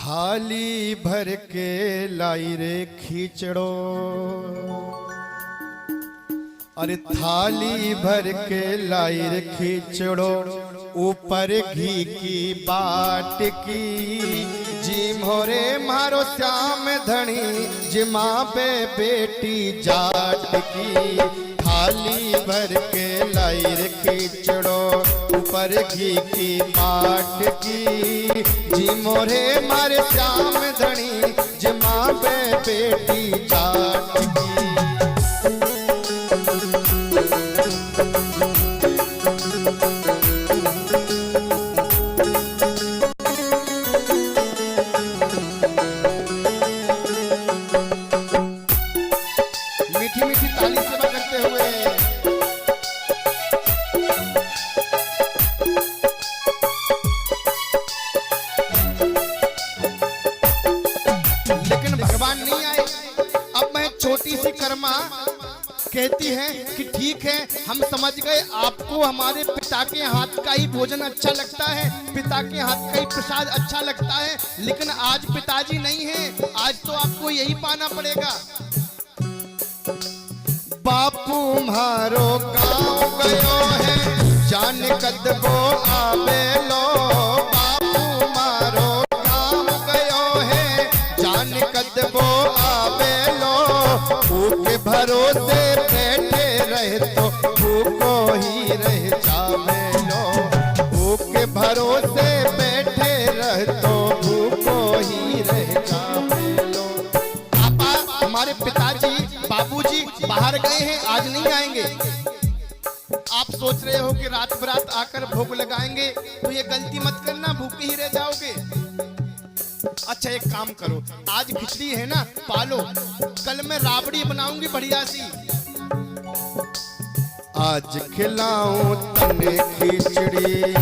थाली भर के लाई रे खींचड़ो, अरे थाली भर के लाई रे खींचड़ो, ऊपर घी की बाट की, जी मोरे मारो श्याम धनी, जिमा पे बेटी जाट की। थाली भर के लाई रे खींचड़ो, ऊपर घी की बाट की, जी मोरे मारे श्याम धनी, जिमा पे बेटी जाट की। मीठी मीठी ताली सेवा करते हुए लेकिन भगवान नहीं आए। अब मैं छोटी सी कर्मा कहती है कि ठीक है, हम समझ गए आपको हमारे पिता के हाथ का ही भोजन अच्छा लगता है, पिता के हाथ का ही प्रसाद अच्छा लगता है, लेकिन आज पिताजी नहीं है, आज तो आपको यही पाना पड़ेगा। बापू मारो गाँव गयो है, जान कदबो आवे लो, बापू मारो गाँव गयो है, जान कदबो आवे लो, भूखे भरोसे बैठे रहे तो भूखो ही रह जावे लो, भूखे भरोसे बैठे रहे तो भूखो ही रह जावे लो। पापा हमारे पिताजी बाबूजी बाहर गए हैं, आज नहीं आएंगे। आप सोच रहे हो कि रात बरात आकर भोग लगाएंगे, तो ये गलती मत करना, भूखे ही रह जाओगे। अच्छा एक काम करो, आज खिचड़ी है ना, पालो, कल मैं राबड़ी बनाऊंगी बढ़िया सी। आज खिलाऊं तने खिचड़ी,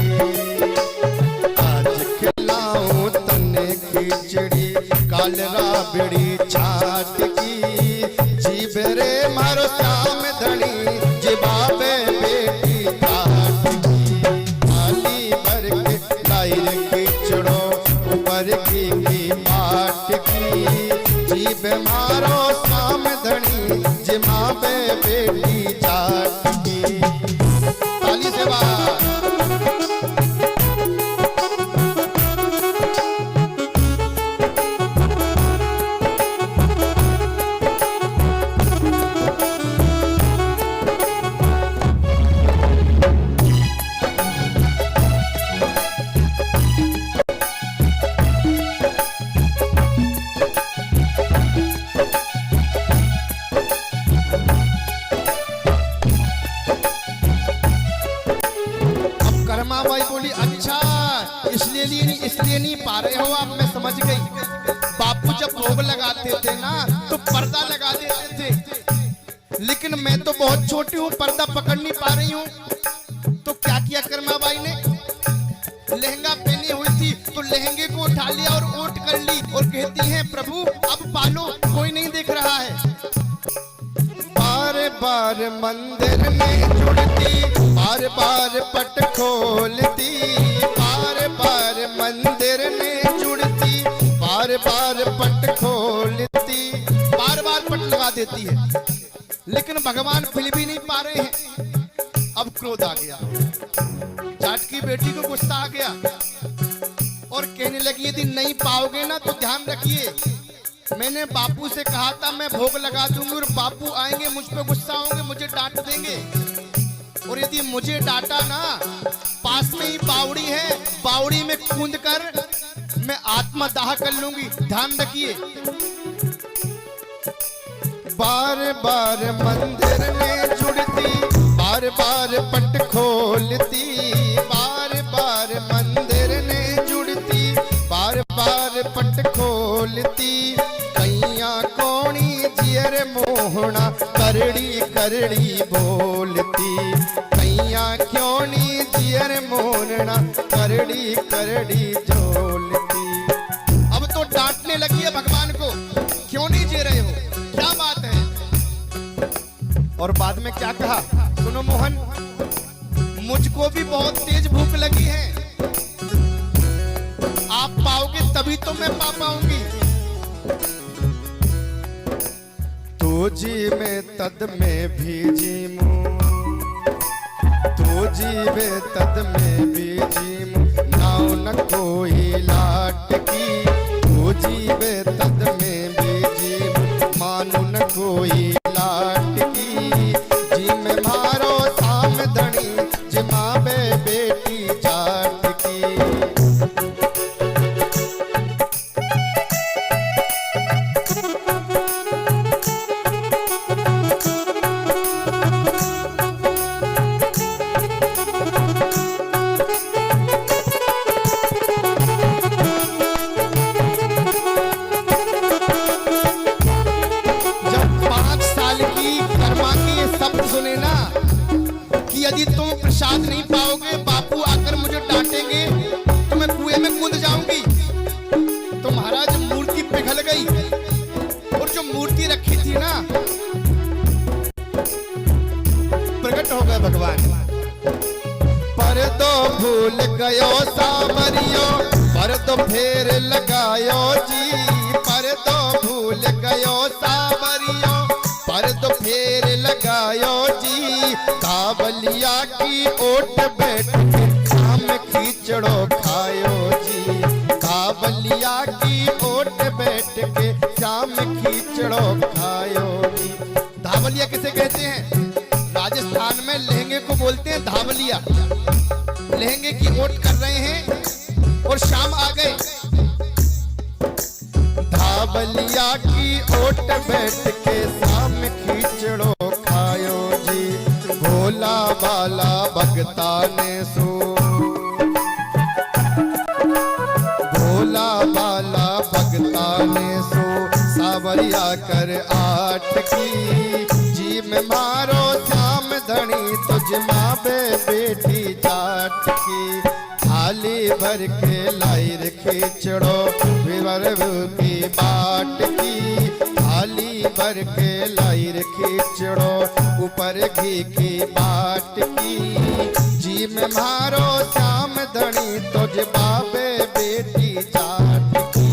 आज खिलाऊं तने खिचड़ी, काल राबड़ी छाट की, जीव रे मारो श्याम धनी, जिबाबे बेटी काट की। थाली भर के लाई रे खिचड़ो, ऊपर घी की बाट की, जीव मारो श्याम धनी, जिबाबे बेटी जाट की। ताली सेवा बोली अच्छा इसलिए नहीं पा रहे हो आप, मैं समझ गई। बापू जब भोग लगाते थे ना तो पर्दा लगा देते थे, लेकिन मैं तो बहुत छोटी हूँ, पर्दा पकड़ नहीं पा रही हूँ। तो क्या किया कर्मा बाई ने, लहंगा पहनी हुई थी तो लहंगे को उठा लिया और ओट कर ली और कहती है प्रभु अब पालो, कोई नहीं देख रहा है। बार बार मंदिर में जुड़ती, बार बार पट खोलती, बार बार मंदिर में जुड़ती, बार बार पट खोलती, बार बार पट लगा देती है, लेकिन भगवान फिर भी नहीं पा रहे हैं। अब क्रोध आ गया, जाट की बेटी को गुस्सा आ गया और कहने लगी यदि नहीं पाओगे ना तो ध्यान रखिए, मैंने बापू से कहा था मैं भोग लगा दूंगी और बापू आएंगे मुझ पे गुस्सा होंगे, मुझे डांट देंगे, और यदि मुझे डांटा ना, पास में ही बावड़ी है, बावड़ी में कूद कर मैं आत्मदाह कर लूंगी, ध्यान रखिए। बार बार मंदिर में जुड़ती, बार बार पट खोलती, बार बार मंदिर में जुड़ती, बार बार पट खोलती, कैया कोणी जियर मोहना, करड़ी करड़ी बोलती, कैया क्यों जियर मोहना, करड़ी करड़ी झोलती। अब तो डांटने लगी है भगवान को, क्यों नहीं जी रहे हो, क्या बात है। और बाद में क्या कहा सुनो मोहन, मुझको भी बहुत तेज भूख लगी है, आप पाओगे तभी तभी तो मैं पा पाऊंगी। तू जी में तद में भी जीमू, तू जीवे तद में भी जीमू, नाव न कोई लाट की। तू जीवे तद में भी जीमू, मानू न कोई लाट की। जी में मारो साम धनी, जिमावे बेटी जाट की। सुने ना कि यदि तुम प्रसाद नहीं पाओगे, बापू आकर मुझे डांटेंगे तो मैं कुएं में कूद जाऊंगी। तो महाराज मूर्ति पिघल गई और जो मूर्ति रखी थी ना, प्रकट हो गए भगवान। पर तो भूल गयो सावरियो, पर तो फेर लगायो जी। पर तो भूल गयो सावरियो, पर तो फेर लगायो जी। कावलिया की ओट बैठ के शाम खींचड़ो खायो जी। कावलिया की ओट बैठ के शाम खींचड़ो खायो जी। धावलिया किसे कहते हैं? राजस्थान में लहंगे को बोलते हैं धावलिया। लहंगे की ओट कर रहे हैं और शाम आ गए। धावलिया की ओट बैठ के शाम खींचड़ो खायो जी। भोला बाला भगता ने सो, भोला बाला भगता ने सो, सावरिया कर आट की। जी में मारो श्याम धनी, तुझ मावे बेटी जाट की। थाली भर के लाइर खींचड़ो, विवर की बाट की। थाली भर के लाइर खींचड़ो, ऊपर घी की बाट की। जी में मारो श्याम धनी, तुझ बाबे बेटी जाट की।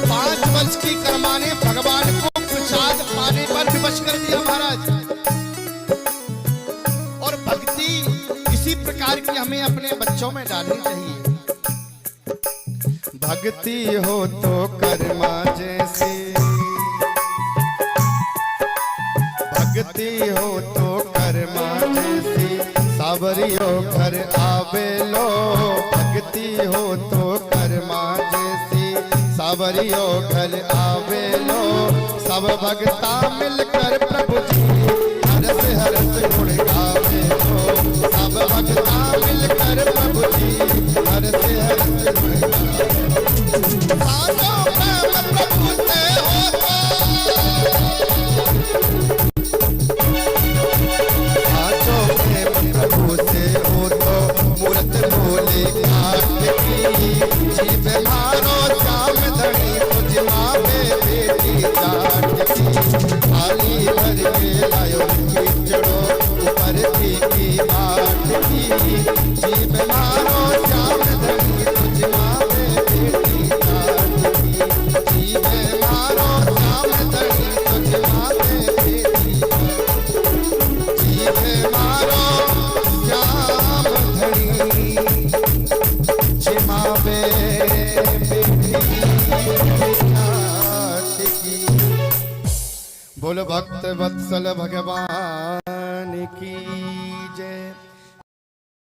5 वर्ष की कर्मा ने भगवान को प्रसाद पाने पर विवश कर दिया महाराज। और भक्ति इसी प्रकार की हमें अपने बच्चों में डालनी चाहिए। भक्ति हो तो कर्मा जैसी, भक्ति हो तो कर्मा जैसी। सावरियो घर आवे लो, भक्ति हो तो कर्मा जैसी। सावरियो घर आवे लो, सब भक्ता मिलकर प्रभु जी हरस हरस गुण गावे लो। सब भक्ता मिलकर प्रभु जी हरस हरस गुण गावे लो। साचो प्रेम प्रभु से होता, साचो प्रेम प्रभु से हो तो मूरत बोले घाट की। जीव मारो श्याम धनी, तुझ मावे बेटी जाट की। थाली भर के लायो खींचड़ो, ऊपर की बाट की। जीव मारो श्याम धनी, तुझ मावे बेटी जाट की। जीव मारो श्याम धनी, तुझ मावे बेटी जाट की। जीव मारो श्याम धनी, जिमावे बेटी जाट की। बोलो भक्त वत्सल भगवान की।